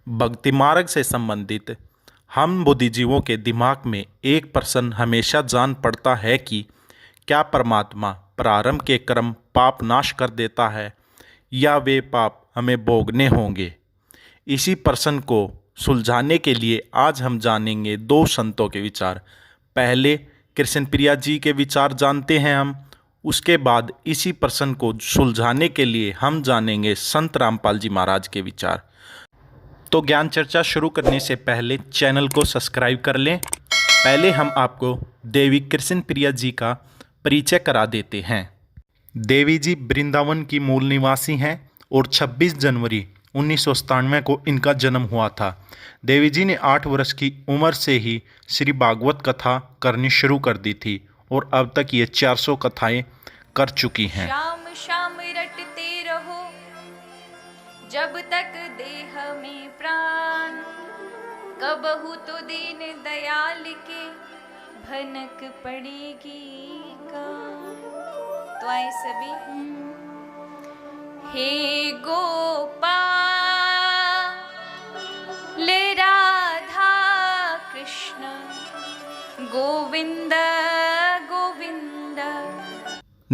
भक्ति मार्ग से संबंधित हम बुद्धिजीवों के दिमाग में एक प्रश्न हमेशा जान पड़ता है कि क्या परमात्मा प्रारंभ के कर्म पाप नाश कर देता है या वे पाप हमें भोगने होंगे। इसी प्रश्न को सुलझाने के लिए आज हम जानेंगे दो संतों के विचार। पहले कृष्ण प्रिया जी के विचार जानते हैं हम, उसके बाद इसी प्रश्न को सुलझाने के लिए हम जानेंगे संत रामपाल जी महाराज के विचार। तो ज्ञान चर्चा शुरू करने से पहले चैनल को सब्सक्राइब कर लें। पहले हम आपको देवी कृष्ण प्रिया जी का परिचय करा देते हैं। देवी जी वृंदावन की मूल निवासी हैं और 26 जनवरी 1997 को इनका जन्म हुआ था। देवी जी ने 8 वर्ष की उम्र से ही श्री भागवत कथा करनी शुरू कर दी थी और अब तक ये 400 कथाएं कर चुकी हैं। श्याम श्याम रटते रहो जब तक देह में प्राण, कबहू तो दीन दयाल के भनक पड़ेगी का। तो आए सभी। हे गोपाल राधा कृष्ण गोविंद गोविंद।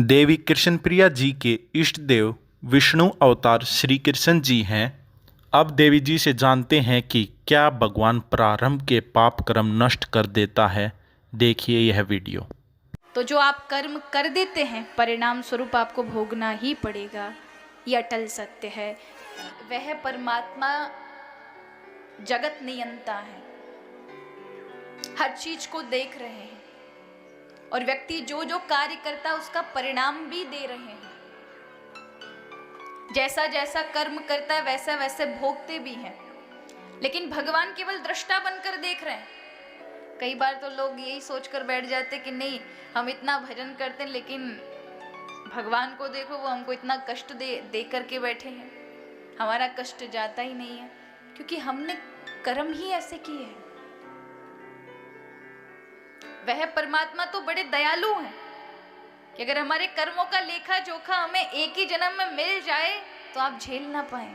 देवी कृष्ण प्रिया जी के इष्ट देव विष्णु अवतार श्री कृष्ण जी हैं। अब देवी जी से जानते हैं कि क्या भगवान प्रारंभ के पाप कर्म नष्ट कर देता है। देखिए यह वीडियो। तो जो आप कर्म कर देते हैं परिणाम स्वरूप आपको भोगना ही पड़ेगा, ये अटल सत्य है। वह परमात्मा जगत नियंता है, हर चीज को देख रहे हैं और व्यक्ति जो जो कार्य करता है उसका परिणाम भी दे रहे हैं। जैसा जैसा कर्म करता है वैसा वैसे भोगते भी हैं, लेकिन भगवान केवल दृष्टा बनकर देख रहे हैं। कई बार तो लोग यही सोचकर बैठ जाते कि नहीं हम इतना भजन करते हैं लेकिन भगवान को देखो वो हमको इतना कष्ट दे करके बैठे हैं, हमारा कष्ट जाता ही नहीं है क्योंकि हमने कर्म ही ऐसे किए हैं। वह परमात्मा तो बड़े दयालु हैं कि अगर हमारे कर्मों का लेखा जोखा हमें एक ही जन्म में मिल जाए तो आप झेल ना पाए।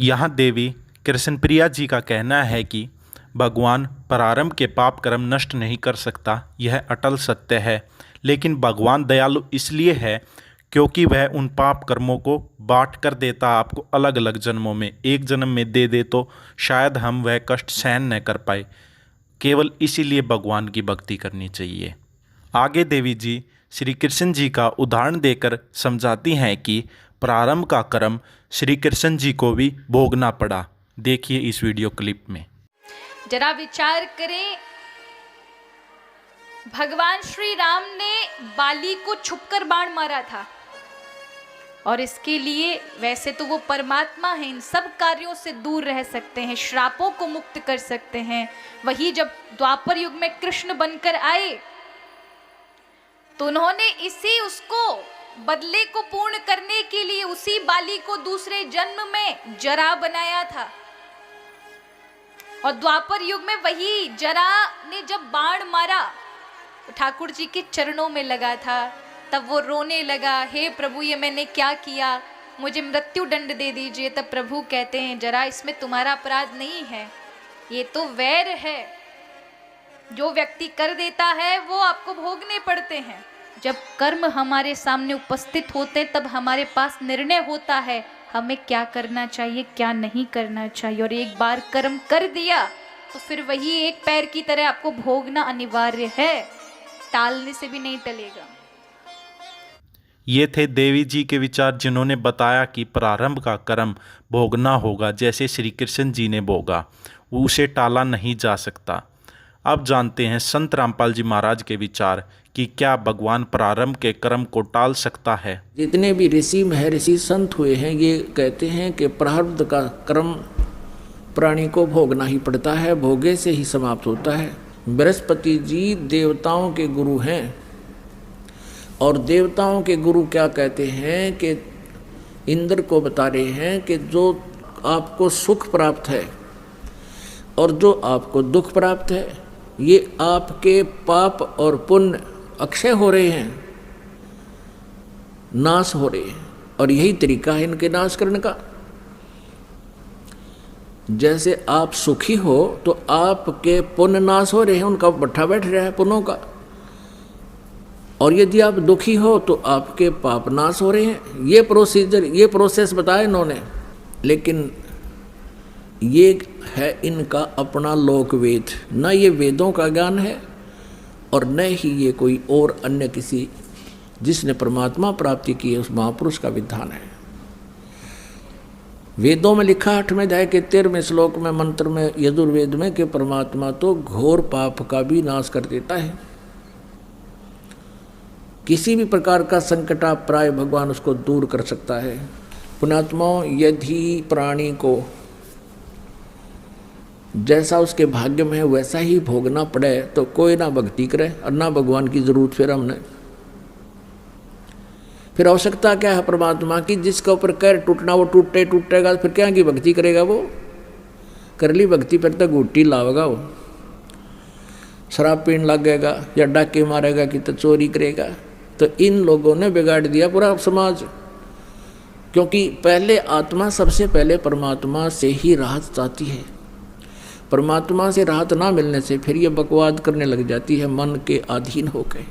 यहाँ देवी कृष्ण प्रिया जी का कहना है कि भगवान प्रारंभ के पाप कर्म नष्ट नहीं कर सकता, यह अटल सत्य है। लेकिन भगवान दयालु इसलिए है क्योंकि वह उन पाप कर्मों को बांट कर देता आपको अलग अलग जन्मों में। एक जन्म में दे दे तो शायद हम वह कष्ट सहन न कर पाए। केवल इसीलिए भगवान की भक्ति करनी चाहिए। आगे देवी जी श्री कृष्ण जी का उदाहरण देकर समझाती हैं कि प्रारंभ का कर्म श्री कृष्ण जी को भी भोगना पड़ा। देखिए इस वीडियो क्लिप में। जरा विचार करें, भगवान श्री राम ने बाली को छुपकर बाण मारा था और इसके लिए वैसे तो वो परमात्मा है, इन सब कार्यों से दूर रह सकते हैं, श्रापों को मुक्त कर सकते हैं। वही जब द्वापर युग में कृष्ण बनकर आए तो उन्होंने इसी उसको बदले को पूर्ण करने के लिए उसी बाली को दूसरे जन्म में जरा बनाया था और द्वापर युग में वही जरा ने जब बाण मारा तो ठाकुर जी के चरणों में लगा था। तब वो रोने लगा, हे प्रभु ये मैंने क्या किया, मुझे मृत्यु दंड दे दीजिए। तब प्रभु कहते हैं जरा इसमें तुम्हारा अपराध नहीं है, ये तो वैर है, जो व्यक्ति कर देता है वो आपको भोगने पड़ते हैं। जब कर्म हमारे सामने उपस्थित होते तब हमारे पास निर्णय होता है हमें क्या करना चाहिए क्या नहीं करना चाहिए, और एक बार कर्म कर दिया तो फिर वही एक पैर की तरह आपको भोगना अनिवार्य है, टालने से भी नहीं टलेगा। ये थे देवी जी के विचार जिन्होंने बताया कि प्रारंभ का कर्म भोगना होगा, जैसे श्री कृष्ण जी ने भोगा, उसे टाला नहीं जा सकता। अब जानते हैं संत रामपाल जी महाराज के विचार कि क्या भगवान प्रारंभ के कर्म को टाल सकता है। जितने भी ऋषि महर्षि संत हुए हैं ये कहते हैं कि प्रारब्ध का कर्म प्राणी को भोगना ही पड़ता है, भोगे से ही समाप्त होता है। बृहस्पति जी देवताओं के गुरु हैं और देवताओं के गुरु क्या कहते हैं कि इंद्र को बता रहे हैं कि जो आपको सुख प्राप्त है और जो आपको दुख प्राप्त है ये आपके पाप और पुण्य अक्षय हो रहे हैं, नाश हो रहे हैं, और यही तरीका है इनके नाश करने का। जैसे आप सुखी हो तो आपके पुण्य नाश हो रहे हैं, उनका भट्ठा बैठ रहा है पुण्यों का, और यदि आप दुखी हो तो आपके पाप नाश हो रहे हैं। ये प्रोसीजर, ये प्रोसेस बताया इन्होंने, लेकिन ये है इनका अपना लोक वेद, न ये वेदों का ज्ञान है और न ही ये कोई और अन्य किसी जिसने परमात्मा प्राप्ति की है उस महापुरुष का विधान है। वेदों में लिखा 8वें अध्याय के 13वें श्लोक में मंत्र में यजुर्वेद में कि परमात्मा तो घोर पाप का भी नाश कर देता है। किसी भी प्रकार का संकट आप प्राय भगवान उसको दूर कर सकता है। पुण्यात्माओं, यदि प्राणी को जैसा उसके भाग्य में है वैसा ही भोगना पड़े तो कोई ना भक्ति करे और ना भगवान की जरूरत फिर हमने। फिर आवश्यकता क्या है परमात्मा की? जिसके ऊपर कैर टूटना वो टूटेगा, फिर क्या की भक्ति करेगा? वो कर ली भक्ति फिर तो गुट्टी लावेगा, वो शराब पीने लगेगा या डाके मारेगा कि तो चोरी करेगा। तो इन लोगों ने बिगाड़ दिया पूरा समाज, क्योंकि पहले आत्मा सबसे पहले परमात्मा से ही राहत चाहती है। परमात्मा से राहत ना मिलने से फिर ये बकवाद करने लग जाती है मन के अधीन होकर।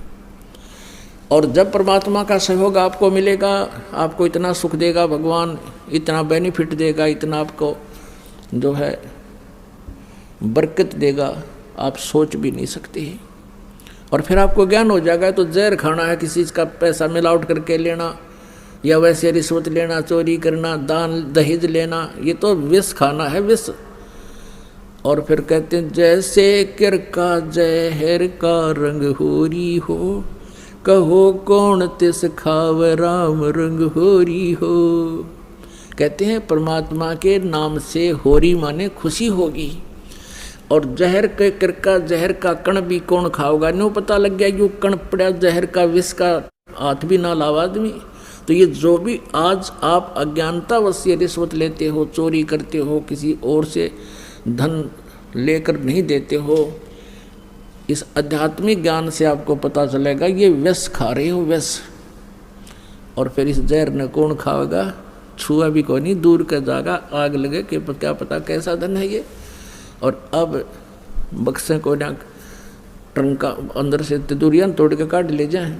और जब परमात्मा का सहयोग आपको मिलेगा, आपको इतना सुख देगा भगवान, इतना बेनिफिट देगा, इतना आपको जो है बरकत देगा, आप सोच भी नहीं सकते हैं। और फिर आपको ज्ञान हो जाएगा तो जहर खाना है, किसी का पैसा मिलावट करके लेना या वैसे रिश्वत लेना, चोरी करना, दान दहेज लेना, ये तो विष खाना है, विष। और फिर कहते हैं जैसे किर का जहर का रंग होरी हो, कहो कौन तिस खाव राम रंग होरी हो। कहते हैं परमात्मा के नाम से होरी माने खुशी होगी, और जहर के किरका जहर का कण भी कौन खाओगा? न्यू पता लग गया यूँ कण पड़ा जहर का, विष का हाथ भी ना लावा आदमी। तो ये जो भी आज आप अज्ञानतावश रिश्वत लेते हो, चोरी करते हो, किसी और से धन लेकर नहीं देते हो, इस आध्यात्मिक ज्ञान से आपको पता चलेगा ये विष खा रहे हो, विष। और फिर इस जहर ने कौन खाएगा? छुआ भी कोई नहीं, दूर का जाएगा, आग लगे कि क्या पता कैसा धन है ये। और अब बक्से को ना ट्रंका अंदर से तिदुरियां तोड़ के काट ले जाए।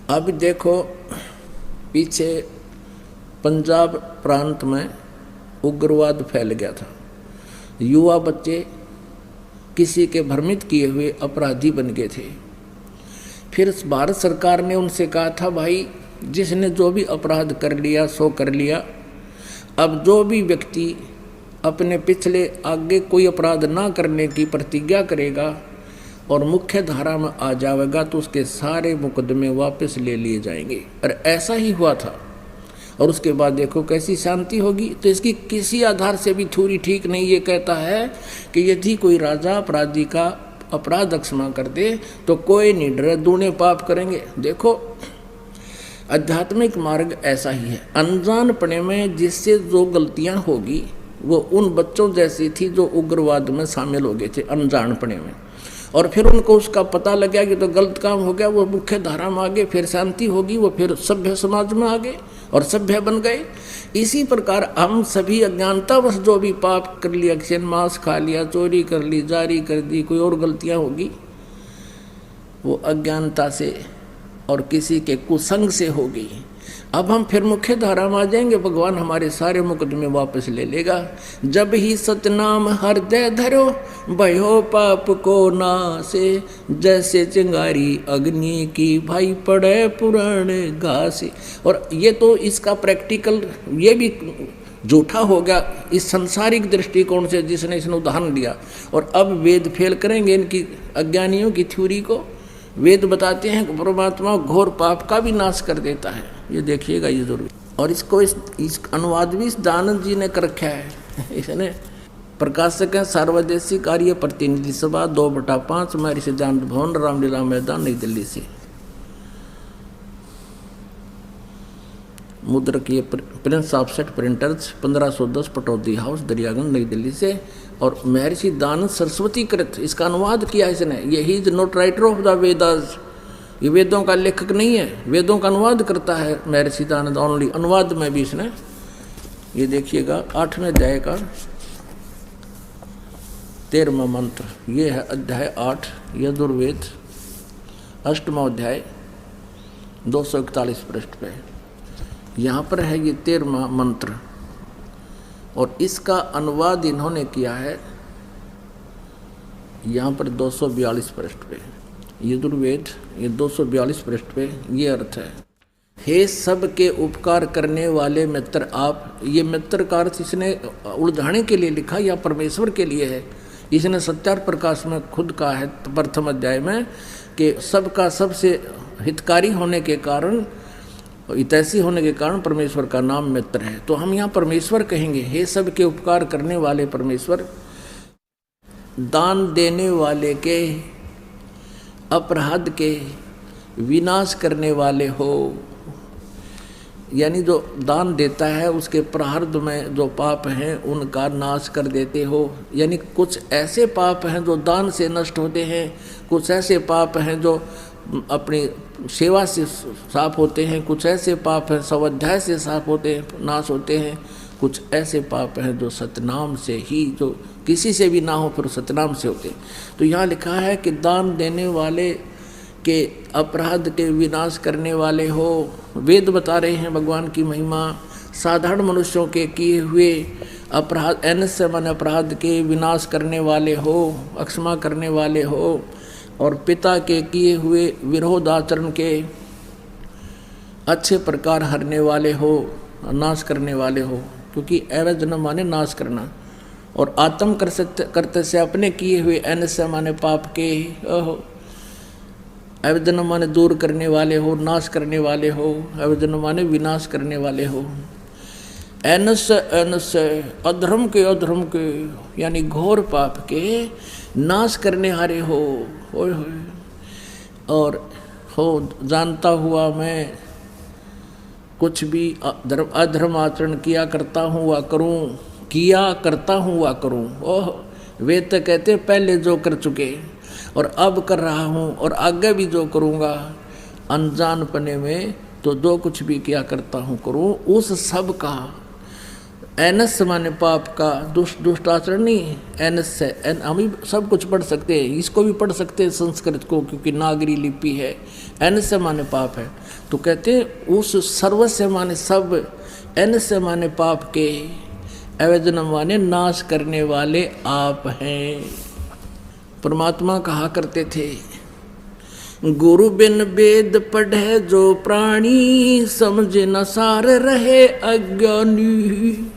अब देखो पीछे पंजाब प्रांत में उग्रवाद फैल गया था, युवा बच्चे किसी के भ्रमित किए हुए अपराधी बन गए थे। फिर भारत सरकार ने उनसे कहा था भाई जिसने जो भी अपराध कर लिया सो कर लिया, अब जो भी व्यक्ति अपने पिछले आगे कोई अपराध ना करने की प्रतिज्ञा करेगा और मुख्य धारा में आ जाएगा तो उसके सारे मुकदमे वापस ले लिए जाएंगे। और ऐसा ही हुआ था। और उसके बाद देखो कैसी शांति होगी। तो इसकी किसी आधार से भी थ्योरी ठीक नहीं। ये कहता है कि यदि कोई राजा अपराधी का अपराध क्षमा कर दे तो कोई नहीं डरे, दूने पाप करेंगे। देखो आध्यात्मिक मार्ग ऐसा ही है। अनजानपने में जिससे जो गलतियां होगी वो उन बच्चों जैसी थी जो उग्रवाद में शामिल हो गए थे अनजानपने में, और फिर उनको उसका पता लग गया कि तो गलत काम हो गया, वो मुख्य धारा में आ गए, फिर शांति होगी, वो फिर सभ्य समाज में आ गए और सभ्य बन गए। इसी प्रकार हम सभी अज्ञानतावश जो भी पाप कर लिया, किसी ने मांस खा लिया, चोरी कर ली, जारी कर दी, कोई और गलतियां होगी, वो अज्ञानता से और किसी के कुसंग से होगी। अब हम फिर मुख्य धारा में आ जाएंगे, भगवान हमारे सारे मुकदमे वापस ले लेगा। जब ही सतनाम हृदय धरो भयो पाप को नासे, जैसे चिंगारी अग्नि की भाई पड़े पुराने घासे। और ये तो इसका प्रैक्टिकल ये भी झूठा हो गया इस संसारिक दृष्टिकोण से जिसने इसने उदाहरण दिया। और अब वेद फेल करेंगे इनकी अज्ञानियों की थ्योरी को। वेद बताते हैं कि परमात्मा घोर पाप का भी नाश कर देता है, ये देखिएगा ये जरूर। और इसको इस अनुवाद भी दानंद जी ने कर रखा है। इसने प्रकाशक है सार्वदेशी कार्य प्रतिनिधि सभा 2/5 महर्षि सिद्धांत भवन रामलीला मैदान नई दिल्ली से। मुद्रक ये Prince offset printers 1510 Pataudi house Daryaganj नई दिल्ली से। और महर्षि दानंद सरस्वती कृत इसका अनुवाद किया इसने। ये he is not writer of the Vedas ये वेदों का लेखक नहीं है, वेदों का अनुवाद करता है महर्षि दयानंद ओनली। अनुवाद में भी इसने, ये देखिएगा 8वें अध्याय का 13वां मंत्र, ये है अध्याय 8 यजुर्वेद 8वां अध्याय 241 पृष्ठ पे। यहाँ पर है ये 13वां मंत्र और इसका अनुवाद इन्होंने किया है यहाँ पर 242 पृष्ठ पे। यजुर्वेद ये 242 पृष्ठ पे ये अर्थ है, हे सब के उपकार करने वाले मित्र आप। ये मित्र का अर्थ इसने उलझाने के लिए लिखा या परमेश्वर के लिए है। इसने सत्यार्थ प्रकाश में खुद कहा है प्रथम अध्याय में कि सबका सबसे हितकारी होने के कारण, हितैषी होने के कारण परमेश्वर का नाम मित्र है। तो हम यहाँ परमेश्वर कहेंगे, हे सब के उपकार करने वाले परमेश्वर, दान देने वाले के, अपराध के विनाश करने वाले हो। यानी जो दान देता है उसके प्रारब्ध में जो पाप हैं उनका नाश कर देते हो। यानी कुछ ऐसे पाप हैं जो दान से नष्ट होते हैं, कुछ ऐसे पाप हैं जो अपनी सेवा से साफ होते हैं, कुछ ऐसे पाप हैं स्वाध्याय से साफ होते हैं, नाश होते हैं, कुछ ऐसे पाप हैं जो सतनाम से ही, जो किसी से भी ना हो फिर सतनाम से होते हैं। तो यहाँ लिखा है कि दान देने वाले के, अपराध के विनाश करने वाले हो। वेद बता रहे हैं भगवान की महिमा। साधारण मनुष्यों के किए हुए अपराध, एनस्य मन अपराध के विनाश करने वाले हो, अक्षमा करने वाले हो। और पिता के किए हुए विरोध आचरण के अच्छे प्रकार हरने वाले हो, नाश करने वाले हो। क्योंकि एवज न माने नाश करना, और आत्म करते से अपने किए हुए एनस्य माने पाप के, अवदन माने दूर करने वाले हो, नाश करने वाले हो, अवदन माने विनाश करने वाले हो। एनस अधर्म के यानी घोर पाप के नाश करने हारे हो। और हो जानता हुआ मैं कुछ भी अधर्म आचरण किया करता हूँ वा करूँ। ओह, वे तो कहते पहले जो कर चुके और अब कर रहा हूँ और आगे भी जो करूँगा, अनजानपने में तो जो कुछ भी किया करता हूँ करूँ, उस सब का एनस माने पाप का, दुष्ट आचरण नहीं, एनस है। हम ही सब कुछ पढ़ सकते हैं, इसको भी पढ़ सकते हैं संस्कृत को, क्योंकि नागरी लिपि है। एनस माने पाप है, तो कहते हैं उस सर्वस्व माने सब, एनस माने पाप के, अवैधन माने नाश करने वाले आप हैं। परमात्मा कहा करते थे, गुरु बिन वेद पढ़े जो प्राणी, समझ न सार रहे अज्ञानी।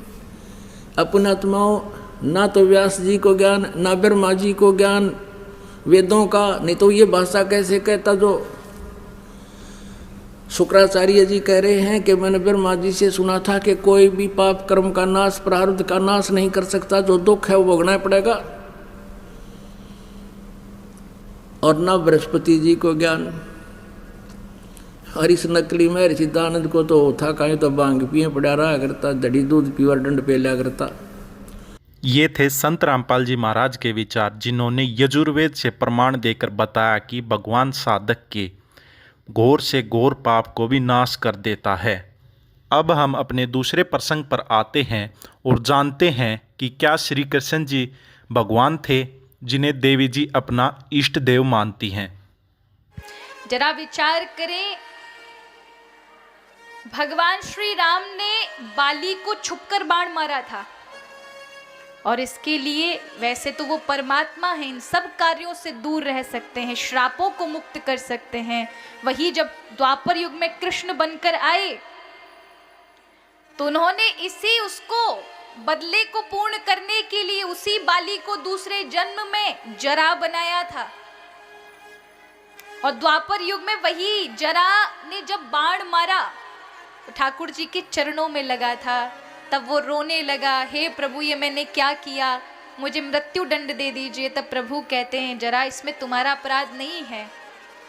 अपने आत्माओं, ना तो व्यास जी को ज्ञान, ना ब्रह्मा जी को ज्ञान वेदों का, नहीं तो ये भाषा कैसे कहता। जो शुक्राचार्य जी कह रहे हैं कि मैंने ब्रह्मा जी से सुना था कि कोई भी पाप कर्म का नाश, प्रारब्ध का नाश नहीं कर सकता, जो दुख है वो भोगना पड़ेगा। और ना बृहस्पति जी को ज्ञान, और इस नकली में ऋषि दयानंद को तो था कहीं तो भांग पिए पड़ा रहा करता, दड़ी दूध पीवा दंड पे लिया करता। ये थे संत रामपाल जी महाराज के विचार, जिन्होंने यजुर्वेद से प्रमाण देकर बताया कि भगवान साधक के घोर से घोर पाप को भी नाश कर देता है। अब हम अपने दूसरे प्रसंग पर आते हैं और जानते हैं कि क्या श्री कृष्ण जी भगवान थे जिन्हें देवी जी अपना इष्ट देव मानती हैं। जरा विचार करें, भगवान श्री राम ने बाली को छुपकर बाण मारा था, और इसके लिए वैसे तो वो परमात्मा है, इन सब कार्यों से दूर रह सकते हैं, श्रापों को मुक्त कर सकते हैं। वही जब द्वापर युग में कृष्ण बनकर आए तो उन्होंने उसको बदले को पूर्ण करने के लिए उसी बाली को दूसरे जन्म में जरा बनाया था। और द्वापर युग में वही जरा ने जब बाण मारा तो ठाकुर जी के चरणों में लगा था। तब वो रोने लगा, हे प्रभु ये मैंने क्या किया, मुझे मृत्यु दंड दे दीजिए। तब प्रभु कहते हैं, जरा इसमें तुम्हारा अपराध नहीं है,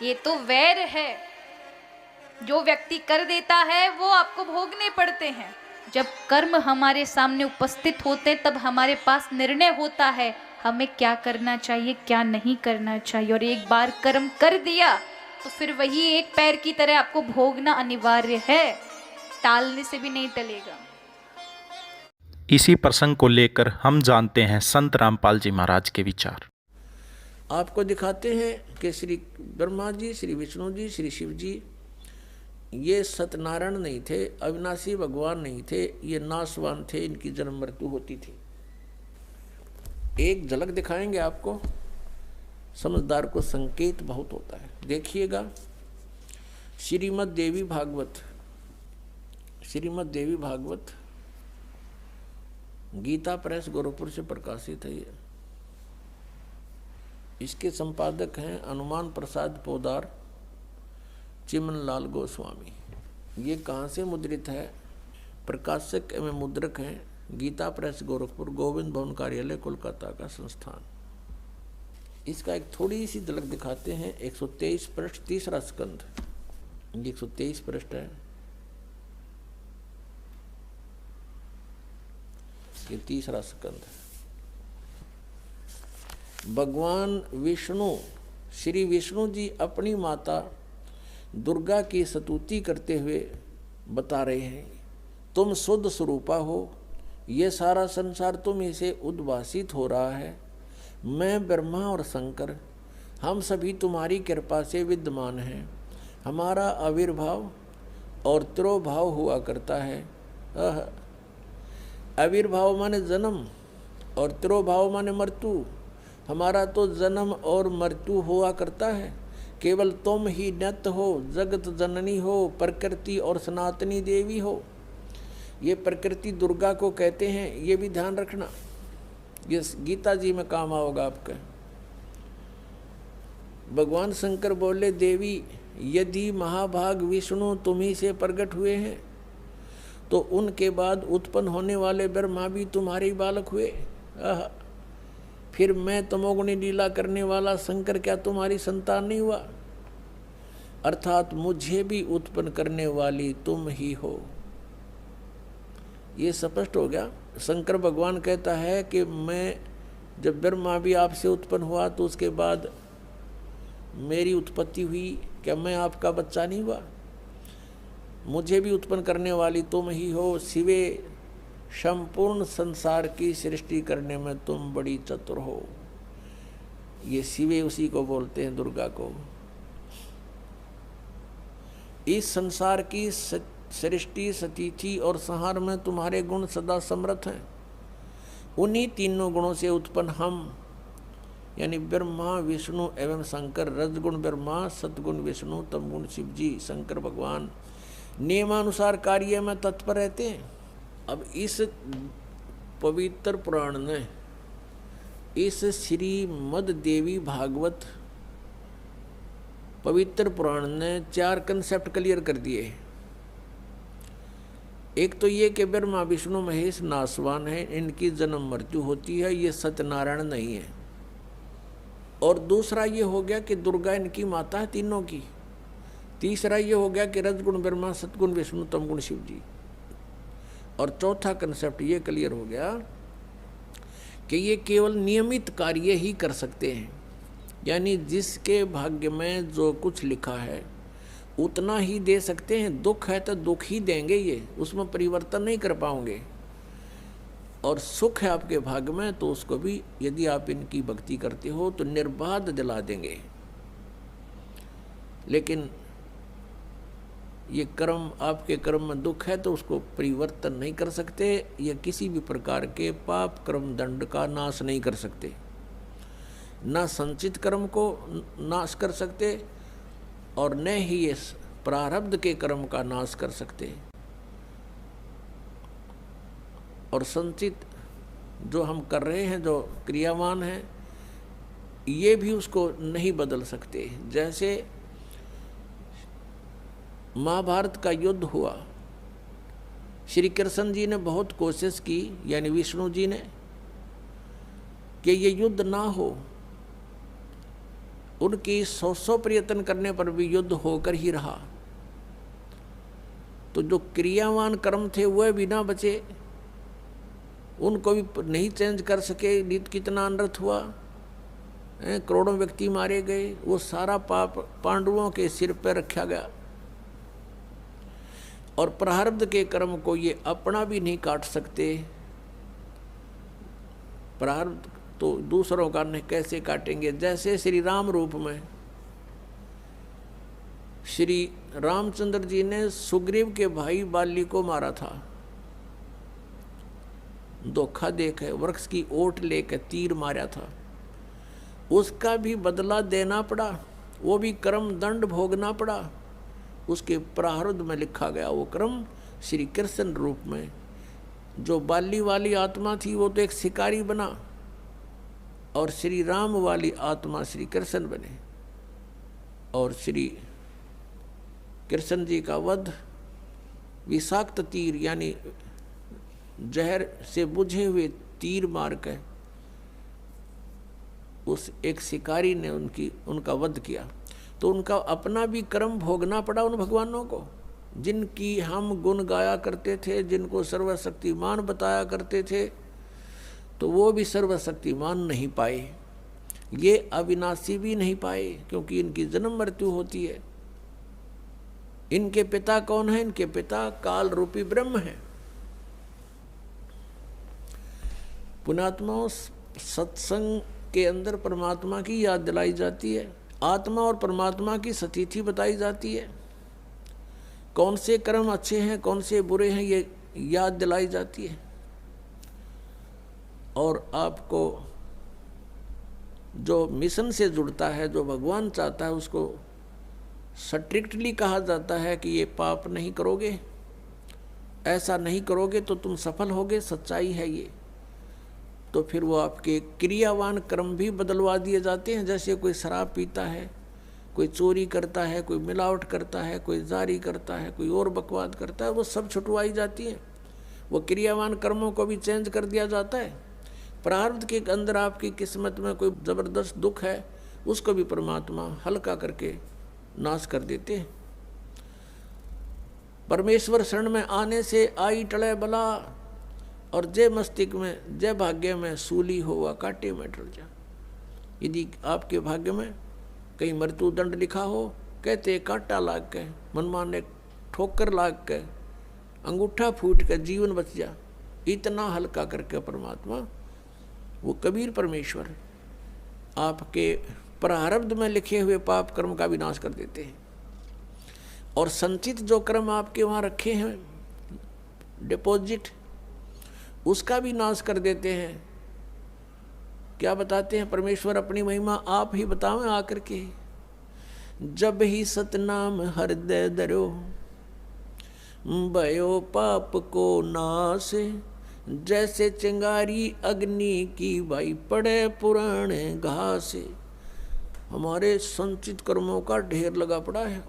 ये तो वैर है, जो व्यक्ति कर देता है वो आपको भोगने पड़ते हैं। जब कर्म हमारे सामने उपस्थित होते तब हमारे पास निर्णय होता है हमें क्या करना चाहिए क्या नहीं करना चाहिए। और एक बार कर्म कर दिया तो फिर वही एक पैर की तरह आपको भोगना अनिवार्य है, टालने से भी नहीं टलेगा। इसी प्रसंग को लेकर हम जानते हैं संत रामपाल जी महाराज के विचार। आपको दिखाते हैं कि श्री ब्रह्मा जी, श्री विष्णु जी, श्री शिव जी ये सत्यनारायण नहीं थे, अविनाशी भगवान नहीं थे, ये नासवान थे, इनकी जन्म मृत्यु होती थी। एक झलक दिखाएंगे आपको, समझदार को संकेत बहुत होता है। देखिएगा श्रीमद् देवी भागवत, श्रीमद् देवी भागवत गीता प्रेस गोरखपुर से प्रकाशित है। ये इसके संपादक हैं हनुमान प्रसाद पोदार, चिमन लाल गोस्वामी। ये कहाँ से मुद्रित है? प्रकाशक एवं मुद्रक हैं गीता प्रेस गोरखपुर, गोविंद भवन कार्यालय कोलकाता का संस्थान। इसका एक थोड़ी सी झलक दिखाते हैं। 123 पृष्ठ, तीसरा स्कंध, 123 पृष्ठ है ये तीसरा स्कंध। भगवान विष्णु, श्री विष्णु जी अपनी माता दुर्गा की स्तुति करते हुए बता रहे हैं, तुम शुद्ध स्वरूपा हो, ये सारा संसार तुम इसे उद्भासित हो रहा है। मैं ब्रह्मा और शंकर हम सभी तुम्हारी कृपा से विद्यमान हैं। हमारा आविर्भाव और तिरोभाव हुआ करता है। आविर्भाव माने जन्म और तिरोभाव माने मृत्यु। हमारा तो जन्म और मृत्यु हुआ करता है। केवल तुम ही नित्य हो, जगत जननी हो, प्रकृति और सनातनी देवी हो। ये प्रकृति दुर्गा को कहते हैं, ये भी ध्यान रखना, ये गीता जी में काम आओगा आपका। भगवान शंकर बोले, देवी यदि महाभाग विष्णु तुम्ही से प्रकट हुए हैं तो उनके बाद उत्पन्न होने वाले ब्रह्मा भी तुम्हारे बालक हुए। फिर मैं तमोगुणी लीला करने वाला शंकर क्या तुम्हारी संतान नहीं हुआ? अर्थात मुझे भी उत्पन्न करने वाली तुम ही हो। ये स्पष्ट हो गया। शंकर भगवान कहता है कि मैं जब ब्रह्मा भी आपसे उत्पन्न हुआ तो उसके बाद मेरी उत्पत्ति हुई, क्या मैं आपका बच्चा नहीं हुआ? मुझे भी उत्पन्न करने वाली तुम ही हो। शिवे संपूर्ण संसार की सृष्टि करने में तुम बड़ी चतुर हो। ये शिवे उसी को बोलते हैं, दुर्गा को। इस संसार की सृष्टि, स्थिति और संहार में तुम्हारे गुण सदा समर्थ हैं। उन्हीं तीनों गुणों से उत्पन्न हम यानी ब्रह्मा, विष्णु एवं शंकर, रजगुण ब्रह्मा, सतगुण विष्णु, तमगुण शिव जी, शंकर भगवान नियमानुसार कार्य में तत्पर रहते हैं। अब इस पवित्र पुराण ने, इस श्रीमद् देवी भागवत पवित्र पुराण ने 4 कंसेप्ट क्लियर कर दिए। एक तो ये कि ब्रह्मा विष्णु महेश नासवान है, इनकी जन्म मृत्यु होती है, ये सत्यनारायण नहीं है। और दूसरा ये हो गया कि दुर्गा इनकी माता है तीनों की। तीसरा ये हो गया कि रजगुण ब्रह्मा, सतगुण विष्णु, तमगुण शिव जी। और चौथा कंसेप्ट ये क्लियर हो गया कि ये केवल नियमित कार्य ही कर सकते हैं, यानी जिसके भाग्य में जो कुछ लिखा है उतना ही दे सकते हैं। दुख है तो दुख ही देंगे, ये उसमें परिवर्तन नहीं कर पाओगे। और सुख है आपके भाग्य में तो उसको भी यदि आप इनकी भक्ति करते हो तो निर्बाध दिला देंगे। लेकिन ये कर्म, आपके कर्म में दुख है तो उसको परिवर्तन नहीं कर सकते, या किसी भी प्रकार के पाप कर्म दंड का नाश नहीं कर सकते। न संचित कर्म को नाश कर सकते और न ही ये प्रारब्ध के कर्म का नाश कर सकते। और संचित जो हम कर रहे हैं, जो क्रियावान है, ये भी उसको नहीं बदल सकते। जैसे महाभारत का युद्ध हुआ, श्री कृष्ण जी ने बहुत कोशिश की, यानी विष्णु जी ने, कि ये युद्ध ना हो। उनकी 100 प्रयत्न करने पर भी युद्ध होकर ही रहा। तो जो क्रियावान कर्म थे वह भी ना बचे, उनको भी नहीं चेंज कर सके। कितना अनर्थ हुआ। करोड़ों व्यक्ति मारे गए, वो सारा पाप पांडवों के सिर पर रखा गया। और प्रारब्ध के कर्म को ये अपना भी नहीं काट सकते। प्रारब्ध तो दूसरों का नहीं कैसे काटेंगे। जैसे श्री राम रूप में श्री रामचंद्र जी ने सुग्रीव के भाई बाली को मारा था, धोखा देकर वृक्ष की ओट लेकर तीर मारा था, उसका भी बदला देना पड़ा, वो भी कर्म दंड भोगना पड़ा। उसके प्रारब्ध में लिखा गया वो कर्म श्री कृष्ण रूप में। जो बाली वाली आत्मा थी वो तो एक शिकारी बना, और श्री राम वाली आत्मा श्री कृष्ण बने। और श्री कृष्ण जी का वध विषाक्त तीर यानी जहर से बुझे हुए तीर मार कर उस एक शिकारी ने उनका वध किया। तो उनका अपना भी कर्म भोगना पड़ा उन भगवानों को, जिनकी हम गुण गाया करते थे, जिनको सर्वशक्तिमान बताया करते थे, तो वो भी सर्वशक्तिमान नहीं पाए, ये अविनाशी भी नहीं पाए, क्योंकि इनकी जन्म मृत्यु होती है। इनके पिता कौन है? इनके पिता काल रूपी ब्रह्म है। पुण्यात्माओं, सत्संग के अंदर परमात्मा की याद दिलाई जाती है, आत्मा और परमात्मा की सतिथि बताई जाती है, कौन से कर्म अच्छे हैं कौन से बुरे हैं ये याद दिलाई जाती है। और आपको जो मिशन से जुड़ता है, जो भगवान चाहता है, उसको स्ट्रिक्टली कहा जाता है कि ये पाप नहीं करोगे, ऐसा नहीं करोगे तो तुम सफल होगे, सच्चाई है ये। तो फिर वो आपके क्रियावान कर्म भी बदलवा दिए जाते हैं। जैसे कोई शराब पीता है, कोई चोरी करता है, कोई मिलावट करता है, कोई जारी करता है, कोई और बकवाद करता है, वो सब छुटवाई जाती है। वो क्रियावान कर्मों को भी चेंज कर दिया जाता है। प्रारब्ध के अंदर आपकी किस्मत में कोई ज़बरदस्त दुख है, उसको भी परमात्मा हल्का करके नाश कर देते हैं। परमेश्वर शरण में आने से आई टले बला, और जय मस्तिष्क में जय भाग्य में सूली होवा काटे में टल जा। यदि आपके भाग्य में कहीं मृत्यु दंड लिखा हो, कहते कांटा लाग के, मनमाने ठोकर लाग के, अंगूठा फूट के जीवन बच जा, इतना हल्का करके परमात्मा वो कबीर परमेश्वर आपके प्रारब्ध में लिखे हुए पाप कर्म का विनाश कर देते हैं। और संचित जो कर्म आपके वहाँ रखे हैं डिपॉजिट, उसका भी नाश कर देते हैं। क्या बताते हैं परमेश्वर अपनी महिमा? आप ही बतावें आकर के। जब ही सतनाम हृदय धरो, भयो पाप को नाश, जैसे चिंगारी अग्नि की भाई पड़े पुराने घास। हमारे संचित कर्मों का ढेर लगा पड़ा है।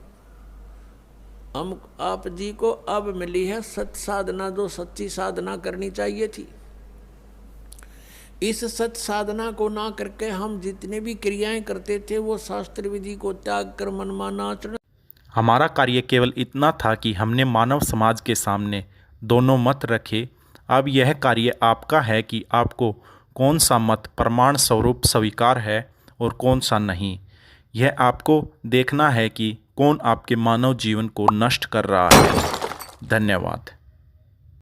हम आप जी को अब मिली है सत साधना, जो सच्ची साधना करनी चाहिए थी। इस सत साधना को ना करके हम जितने भी क्रियाएं करते थे वो शास्त्र विधि को त्याग कर मनमाना आचरण। हमारा कार्य केवल इतना था कि हमने मानव समाज के सामने दोनों मत रखे। अब यह कार्य आपका है कि आपको कौन सा मत प्रमाण स्वरूप स्वीकार है और कौन सा नहीं। यह आपको देखना है कि कौन आपके मानव जीवन को नष्ट कर रहा है। धन्यवाद।